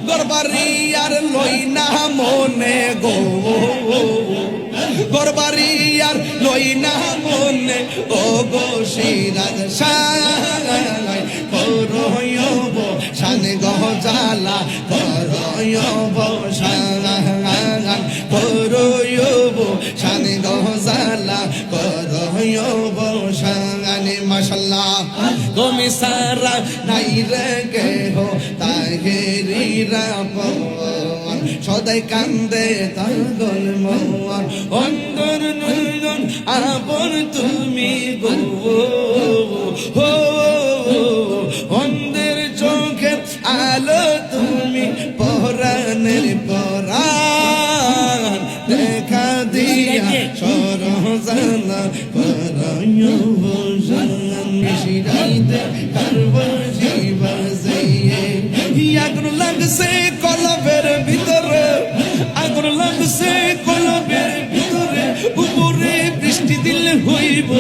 গরবারি আর লই না মনে গো গরবারি আর লই না মনে ও গো সিরাজ শাহ করয়ব শান গজালা করয়ব শান করয়ব শান গজালা করয়ব শান মাশাআল্লাহ তুমি সারা নাই রে কে হো তাহেরিরা পবন সদাই কান্দে তাগল মন অন্তর নয়ন আপন তুমি গো হো অন্ধের চোখে আলো তুমি পরাণের পরাণ দেখা দিয়া সরজানা পরায়ব শিরাইতে কারব জীবা যাইয়ে আগুন লাগছে কলবের ভিতরে আগুন লাগছে কলবের ভিতরে উপরে বৃষ্টি দিলে হইব